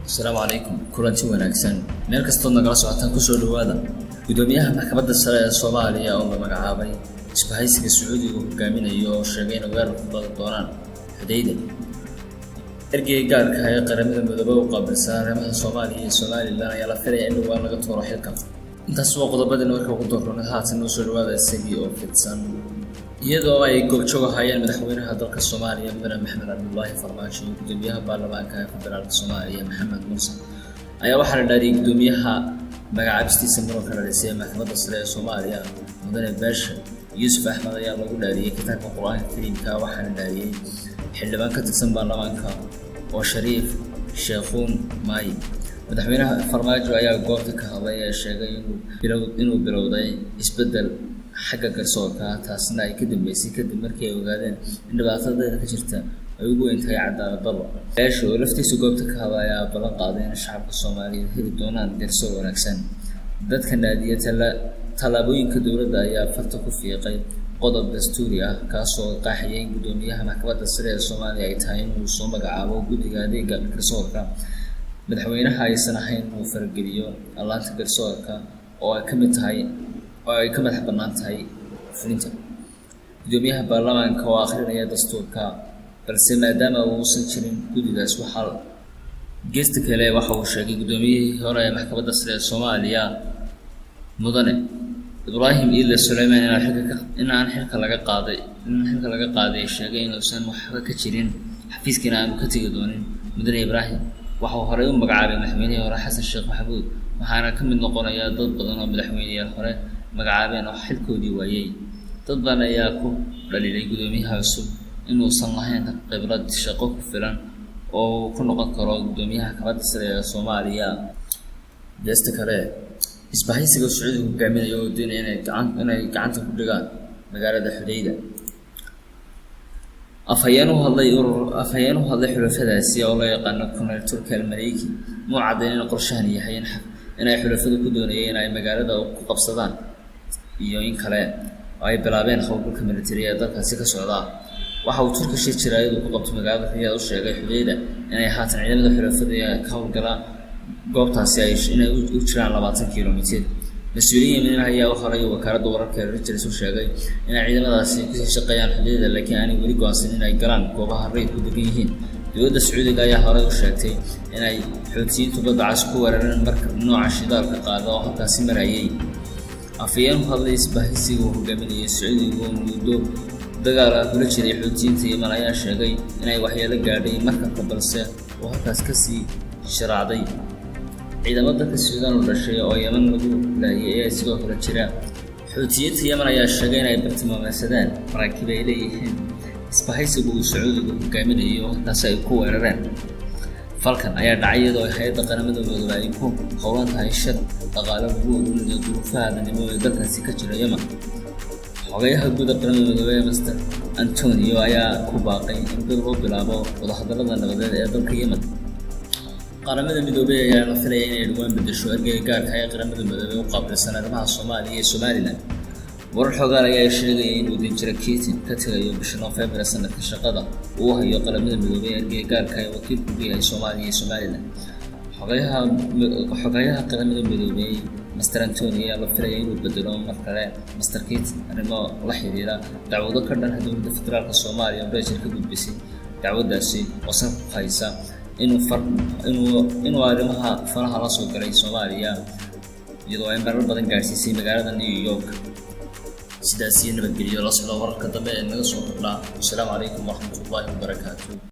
السلام عليكم كلانتي wanaagsan meel kasto nagala socotaan ku soo dhawaada gudoomiyaha maxkamadda sare ee Soomaaliya oo la magacaabay isbahaysiga Sacuudiga uu hogaaminayo oo sheegay in weerar ku badan doonaan xudayda ergeyga gaarka ah ee qaramada midoobay oo qaabilsan arrimaha Soomaaliya iyo Soomaaliland ayaa la filayay in uu laga tuuro xilka intaas waa qodobada marka ugu doornaa haatan noo soo dhawaada isagii oo fidsan iyadoo ay goobjoog hayeen madaxweynaha dalka Soomaaliya Mudane Maxamed Cabdullaahi Farmaajo iyo gudoomiyaha baarlamaanka federaalka Soomaaliya Maxamed Muuse ayaa waxa la dhaariyay gudoomiyaha magacaabista muranka la dhisay maxkamadda sare ee Soomaaliya Mudane Baashi Yuusuf Axmed ayaa lagu dhaariyay kitaabka Qur'aanka Kariimka waxa la dhaariyay xildhibaan ka tirsan baarlamaanka oo Shariif Sheekhuun Maay madaxweynaha Farmaajo ayaa goobta ka hadlay ee sheegay inuu bilowday isbedel xagga garsoorka taasna ay ka dambeysay kadib markii ay ogaadeen in dhibaatada ka jirta ay ugu weyntahay cadaalad darro Baashi oo laftiisa goobta ka hadlaya ballan qaaday in shacabka Soomaaliyeed heli doonaan garsoor wanaagsan dadka naadiya talaabooyinka dawladda ayaa farta ku fiiqay qodob dastuuri ah kaasoo qaaxiyay gudoomiyaha maxkamadda sare ee Soomaaliya ay tahay inuu soo magacaabo guddiga adeegga garsoorka madaxweynaha aysan ahayn inuu fargeliyo allaanta garsoorka oo ay ka mid tahay oo ay ka madax bannaan tahay fulinta gudoomiyaha baarlamaanka oo akhrinaya dastuurka balse maadaama uusan jirin guddigaas waxaa geesta kale waxa uu sheegay gudoomiyihii hore ee maxkamadda sare ee Soomaaliya Mudane Ibrahim Ila Suleymaan in aan xilka laga qaaday sheegay inuusan waxba ka jirin xafiiskana aanu ka tagi doonin Mudane Ibrahim waxa uu horey u magacaabay madaxweynihii hore Xasan Sheekh Maxamuud waxaana ka mid noqonaya dad badan oo madaxweynayaal hore magacaabeen oo xilkoodii waayay dad badan ayaa ku dhaliilay gudoomiyaha cusub inuusan lahayn khibrad shaqo ku filan oo ku noqon karo gudoomiyaha maxkamadda sare ee Soomaaliya geesta kale isbahaysiga Sacuudiga hogaaminayo oo doonaya inay gacanta ku dhigaan magaalada Xudayda afhayeen u hadlay xulafadaasi oo la yaqaan Colonel Turki Al-Maliki muu caddeyn in qorshahan yahay in ay xulafadu ku doonayeen in ay magaalada ku qabsadaan iyo in kale ay bilaabeen howlgalka militariga ee dalkaasi ka socda waxa uu Turki shirayadu ku qabtay magaalada Riyadh u sheegay Xudayda inay haatan ciidamada xulafada ka howlgala goobtaasi ay inay u jiraan 20 kiiloomitir mas'uuliyiin ayaa horay wakaaladda wararka Reuters u sheegay in ciidamadaasi ku shaqeeyaan Xudayda laakiin aanay weli go'aansan in ay galaan goobaha rayidku degan yihiin dowladda Sacuudiga ayaa horay u sheegtay in ay xoutiyiintu badda cas ku weerareen markab nooca shidaalka qaada oo halkaasi marayay afhayeen u hadlay isbahaysiga hogaaminaya Sacuudiga oo muddo dagaal ah kula jiray xoutiyiinta Yemen ayaa sheegay in ay waxyeello gaadhay markabka balse uu halkaas ka sii sharaacday ciidamada ka Suudaan oo dhashay oo Yemen lagu laayay ee sidoo kale jira xoutiyiinta Yemen ayaa sheegay in ay bartilmaameedsadeen maraakiib ay leeyihiin isbahaysiga uu Sacuudiga hogaaminayo taas ay ku weerareen falkan ayaa dhacay iyadoo hay'adda qaramada midoobay ay ku howlan tahay shir dhaqaale lagu ururiyo duruufaha dadnimo ee dalkaasi ka jira Yemen xogayaha guud ee qaramada midoobay Mr Antonio ayaa ku baaqay in dib loo bilaabo wadahadallada nabadeed ee dalka Yemen qaramada midoobay ayaa la filayay inay dhawaan bedesho ergeyga gaarka ah ee qaramada midoobay u qaabilsan arrimaha Soomaaliya iyo Somaliland warar xogaal ayaa sheegay in uu Danjire Keating ka tagayo bishii November sanadka shaqada uu hayo qaramada midoobay ergeyga gaarka ah ee wakiilka u yahay Soomaaliya iyo Somaliland xogayaha qaramada midoobay Mr Antonio ayaa la filayay inuu bedelo mar kale Mr Keating arrimo la xiriira dacwado ka dhan ah dowladda federaalka Soomaaliya oo Brazil ka gudbisay dacwadaasi oo saf haysa inuu arrimaha faraha la soo galay Soomaaliya iyadoo ay marar badan gaarsiisay magaalada New York sidaas iyo nabadgelyo la socdo wararka dambe ee naga soo kordha. Assalaamu calaykum waraxmatullaahi wabarakaatuh.